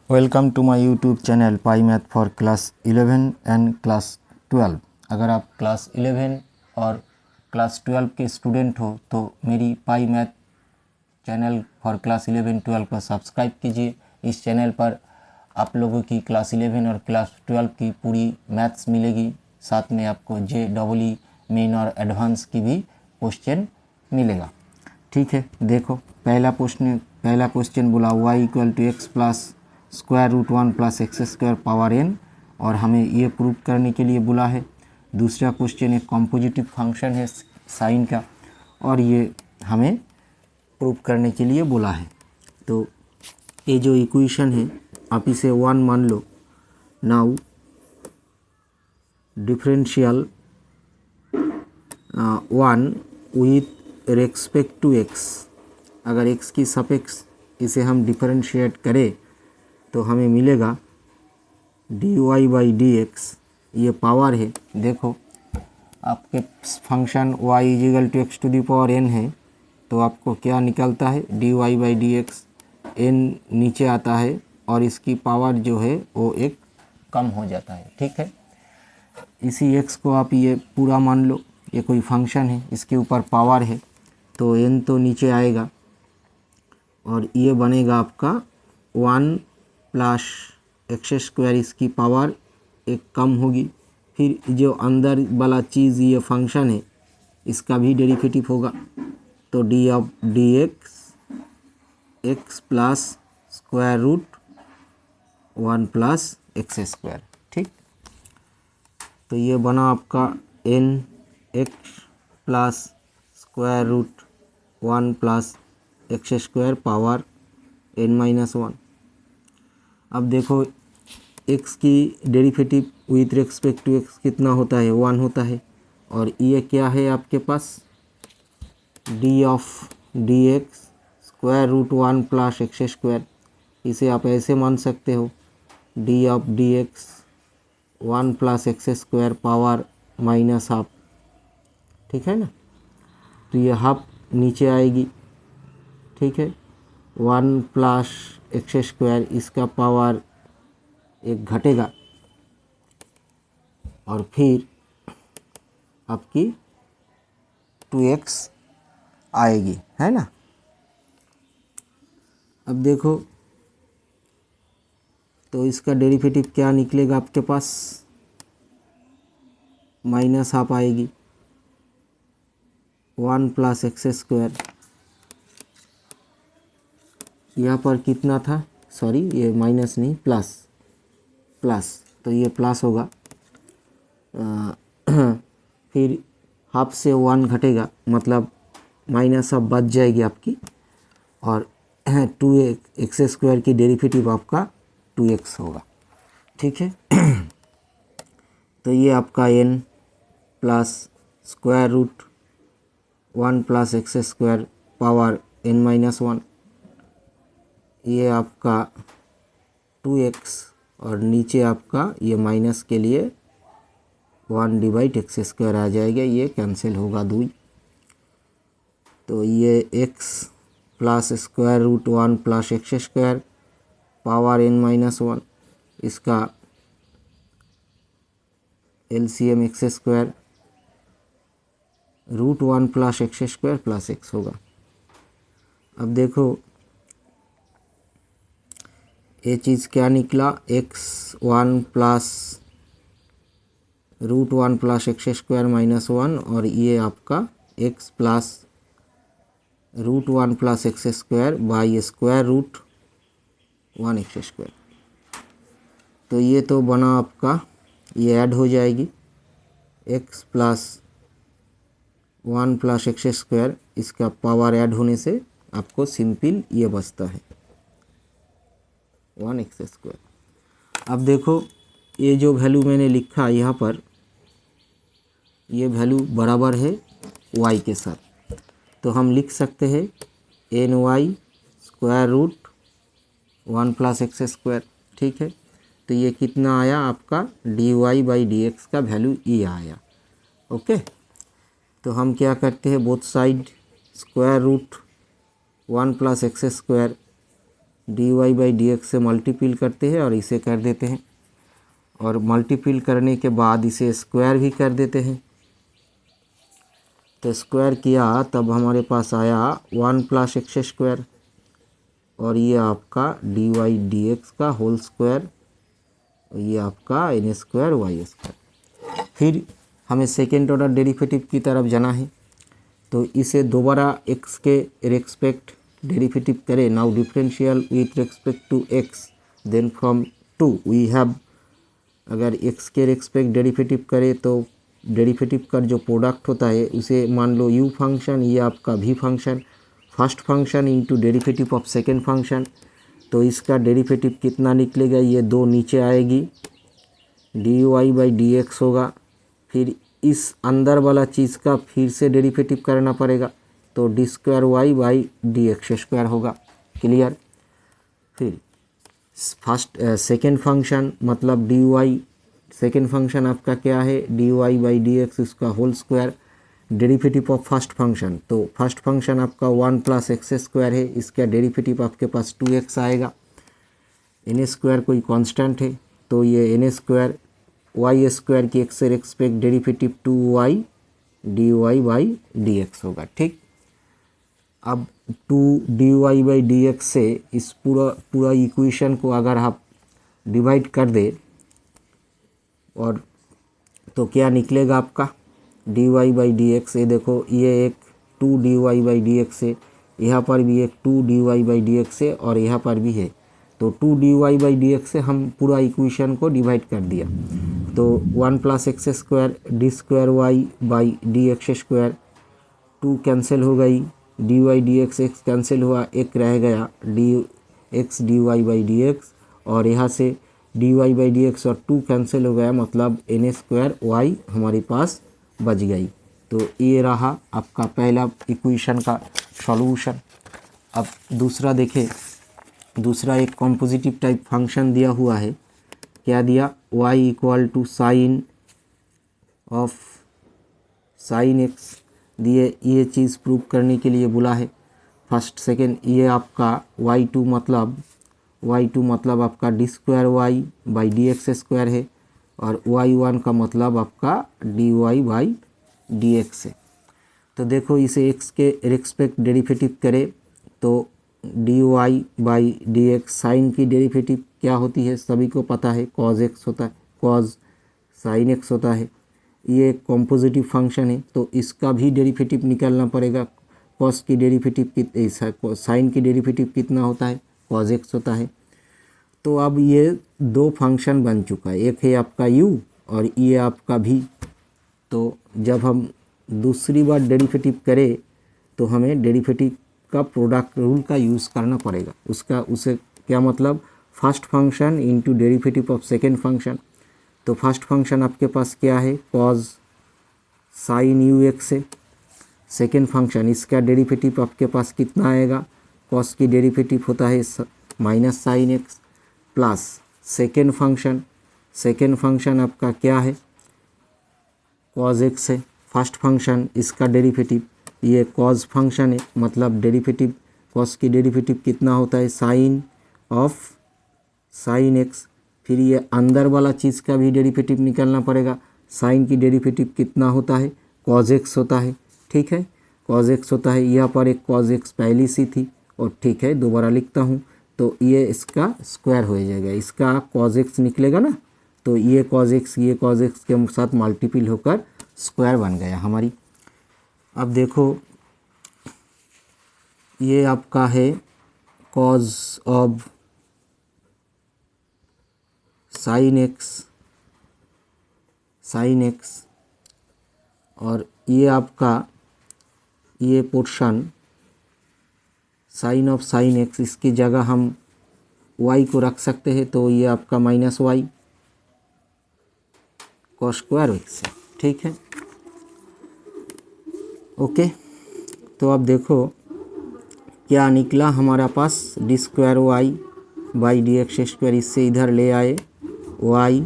Welcome to my YouTube channel pi math for class 11 and class 12। अगर आप class 11 और class 12 के student हो तो मेरी पाई मैथ चैनल फॉर क्लास 11-12 को सब्सक्राइब कीजिए। इस चैनल पर आप लोगों की क्लास 11 और क्लास 12 की पूरी मैथ्स मिलेगी, साथ में आपको JEE मेन और एडवांस की भी क्वेश्चन मिलेगा। ठीक है, देखो पहला क्वेश्चन बोला y equal to x plus square root 1 plus x square power n, और हमें ये प्रूव करने के लिए बोला है। दूसरा क्वेश्चन एक कॉम्पोजिटिव फंक्शन है साइन का, और ये हमें प्रूव करने के लिए बोला है। तो ये जो इक्वेशन है आप इसे 1 मान लो। Now differential 1 with respect to x, अगर x की सापेक्ष इसे हम डिफरेंशिएट करें तो हमें मिलेगा dy/dx। ये पावर है, देखो आपके function y is equal to x to the power n है, तो आपको क्या निकलता है dy/dx। n नीचे आता है और इसकी पावर जो है वो एक कम हो जाता है। ठीक है, इसी x को आप ये पूरा मान लो, ये कोई फंक्शन है, इसके ऊपर पावर है तो n तो नीचे आएगा और ये बनेगा आपका 1 प्लस एक्स स्क्वायर, इसकी पावर एक कम होगी। फिर जो अंदर वाला चीज़ ये फंक्शन है इसका भी डेरिवेटिव होगा, तो d of d x plus square root 1 plus x square. ठीक, तो ये बना आपका n x plus square root 1 plus x square power n-1। अब देखो x की derivative with respect to x कितना होता है, 1 होता है, और ये क्या है आपके पास d of d x square root 1 plus x square. इसे आप ऐसे मान सकते हो d of d x 1 plus x square power -half. ठीक है ना, तो ये हाफ नीचे आएगी। ठीक है, 1 प्लस एक्स स्क्वायर, इसका पावर एक घटेगा और फिर आपकी 2x आएगी, है ना। अब देखो तो इसका डेरिवेटिव क्या निकलेगा आपके पास, -हाफ आएगी। 1 प्लस एक्स स्क्वायर, यहाँ पर कितना था, सॉरी ये माइनस नहीं प्लस, तो ये प्लस होगा। फिर हाफ से 1 घटेगा, मतलब -हाफ बच जाएगी आपकी, और 2x स्क्वायर की डेरिवेटिव आपका 2x होगा। ठीक है, तो ये आपका n plus square root 1 plus x square power n-1, ये आपका 2x, और नीचे आपका ये माइनस के लिए 1 डिवाइड एक्स स्क्वायर आ जाएगा, ये कैंसिल होगा 2। तो ये x plus square root 1 plus x square power n-1, इसका LCM x square root 1 plus x square plus x होगा। अब देखो ये चीज़ क्या निकला, x1 plus root 1 plus x square -1, और ये आपका x plus root 1 plus x square by square root 1 x square. तो ये तो बना आपका, ये ऐड हो जाएगी x plus 1 plus x square, इसका पावर ऐड होने से आपको सिंपल ये बचता है 1 एक्स स्क्वायर। अब देखो ये जो वैल्यू मैंने लिखा यहाँ पर, ये वैल्यू बराबर है y के साथ, तो हम लिख सकते हैं ny square root 1 plus x square. ठीक है, तो ये कितना आया आपका dy/dx का वैल्यू ये आया। ओके, तो हम क्या करते हैं, both side square root 1 plus x square d y by d x से मल्टीपल करते हैं और इसे कर देते हैं, और मल्टीपल करने के बाद इसे स्क्वायर भी कर देते हैं। तो स्क्वायर किया तब हमारे पास आया 1 प्लस एक्स स्क्वायर, और ये आपका डी वाई डी एक्स का होल स्क्वायर, ये आपका एन स्क्वायर वाई स्क्वायर। फिर हमें सेकेंड ऑर्डर डेरिवेटिव की तरफ जाना है, तो इसे दोबारा x के रेस्पेक्ट डेरिवेटिव करें। Now differential with respect to x, then from 2 we have, अगर x के रेस्पेक्ट डेरिवेटिव करें तो डेरिवेटिव का जो प्रोडक्ट होता है उसे मान लो u फंक्शन, ये आपका v function, first function into derivative of second function. तो इसका डेरिवेटिव कितना निकलेगा, ये 2 नीचे आएगी, d y by d x होगा। फिर इस अंदर वाला चीज़ का फिर से डेरिवेटिव करना पड़ेगा, तो d square y by d x square होगा। क्लियर। फिर फर्स्ट सेकेंड फंक्शन मतलब डी वाई, सेकेंड फंक्शन आपका क्या है, d y by d x, इसका whole square, derivative of first function. तो फर्स्ट फंक्शन आपका 1 प्लस एक्स स्क्वायर है, इसका डेरिवेटिव आपके पास 2x आएगा। एन स्क्वायर कोई कांस्टेंट है, तो ये एन स्क्वायर वाई स्क्वायर की एक्स से respect derivative 2y d y by d x होगा। ठीक, अब 2 d y by d x से इस पूरा इक्वेशन को अगर आप डिवाइड कर दे, और तो क्या निकलेगा आपका d y by d x. ये देखो, ये एक 2 d y by d x है, यहाँ पर भी एक 2 d y by d x है, और यहाँ पर भी है। तो 2 d y by d x से हम पूरा इक्वेशन को डिवाइड कर दिया, तो 1 plus x square d square y by d x square, 2 cancel हो गई, d y d x x cancel हुआ, एक रह गया d x d y by d x, और यहाँ से d y by d x और 2 कैंसिल हो गया, मतलब एन स्क्वायर वाई हमारे पास बच गई। तो ये रहा आपका पहला इक्वेशन का सॉल्यूशन। अब दूसरा देखें, दूसरा एक कॉम्पोजिटिव टाइप फंक्शन दिया हुआ है। क्या दिया, y equal to sine of sine x दिए, ये चीज़ प्रूव करने के लिए बोला है। फर्स्ट सेकेंड, ये आपका y2 मतलब आपका d square y by d x square है, और y1 का मतलब आपका d y by d x है। तो देखो, इसे x के रेस्पेक्ट डेरिवेटिव करें तो d y by d x, sine की डेरिवेटिव क्या होती है सभी को पता है, कॉज एक्स होता है, कॉज साइन एक्स होता है। ये कॉम्पोजिटिव फंक्शन है, तो इसका भी डेरिवेटिव निकालना पड़ेगा। कॉस की डेरिवेटिव साइन की डेरिवेटिव कितना होता है, कॉज एक्स होता है। तो अब ये 2 फंक्शन बन चुका है, एक है आपका u और ये आपका v। तो जब हम दूसरी बार डेरिवेटिव करें तो हमें डेरिवेटिव का प्रोडक्ट रूल का यूज़ करना पड़ेगा। उसे क्या मतलब, first function into derivative of second function. तो फर्स्ट फंक्शन आपके पास क्या है, कॉज साइन यू एक्स है। सेकेंड फंक्शन, इसका डेरिवेटिव आपके पास कितना आएगा, कॉस की डेरिवेटिव होता है minus sine x, plus second function आपका क्या है, कॉज एक्स है। फर्स्ट फंक्शन, इसका डेरिवेटिव ये कॉज फंक्शन है, मतलब डेरिवेटिव कॉस की डेरिवेटिव कितना होता है, साइन ऑफ साइन एक्स। फिर ये अंदर वाला चीज़ का भी डेरिवेटिव निकालना पड़ेगा। साइन की डेरिवेटिव कितना होता है, कॉज एक्स होता है। ठीक है, कॉज एक्स होता है, यहाँ पर एक कॉज एक्स पहली सी थी, और ठीक है दोबारा लिखता हूँ, तो ये इसका स्क्वायर हो जाएगा, इसका कॉज एक्स निकलेगा ना, तो ये कॉज एक्स के साथ मल्टीपल होकर स्क्वायर बन गया हमारी। अब देखो, ये आपका है कॉज ऑफ साइन एक्स, और ये आपका ये portion sine of sine x, इसकी जगह हम y को रख सकते हैं, तो ये आपका minus y cos square x है। ठीक है, ओके। तो अब देखो क्या निकला हमारा पास, d square y by d x square, इससे इधर ले आए y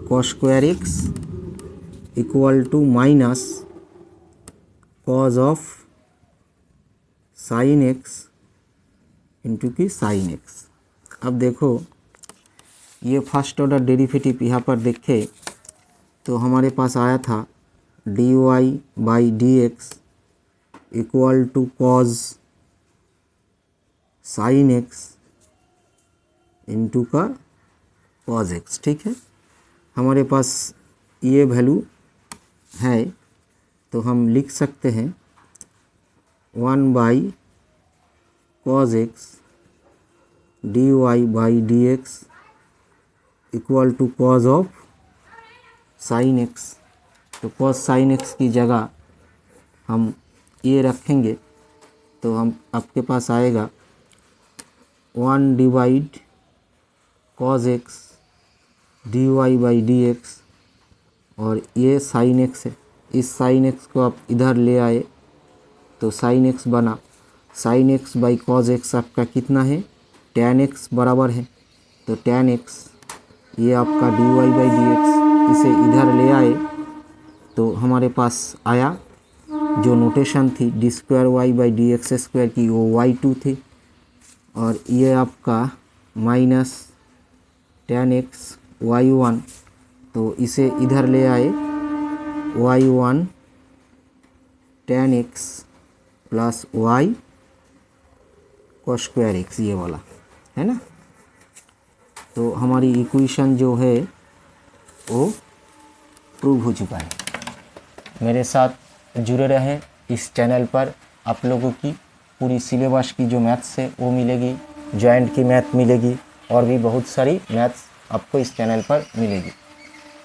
cos square x equal to minus cos of sine x into की साइन एक्स। अब देखो ये फर्स्ट ऑर्डर डेरिवेटिव यहाँ पर देखें तो हमारे पास आया था d y by d x equal to cos sine x into का कॉज एक्स। ठीक है, हमारे पास ये वैल्यू है तो हम लिख सकते हैं 1 by cos x d y by d x equal to cos of sine x. तो कॉज साइन एक्स की जगह हम ये रखेंगे तो हम आपके पास आएगा 1 divide cos x d y by d x और ये साइन एक्स है। इस साइन एक्स को आप इधर ले आए तो साइन एक्स बना। Sine x by cos x आपका कितना है, टैन एक्स बराबर है। तो टैन एक्स ये आपका d y by d x, इसे इधर ले आए तो हमारे पास आया जो नोटेशन थी d square y by d x square की वो y2 थी और ये आपका माइनस टैन एक्स y1, तो इसे इधर ले आए y1 tan x plus y cos square x, ये वाला है ना। तो हमारी इक्वेशन जो है वो प्रूव हो चुका है। मेरे साथ जुड़े रहें इस चैनल पर, आप लोगों की पूरी सिलेबस की जो मैथ्स है वो मिलेगी, जॉइंट की मैथ मिलेगी और भी बहुत सारी मैथ्स आपको इस चैनल पर मिलेगी।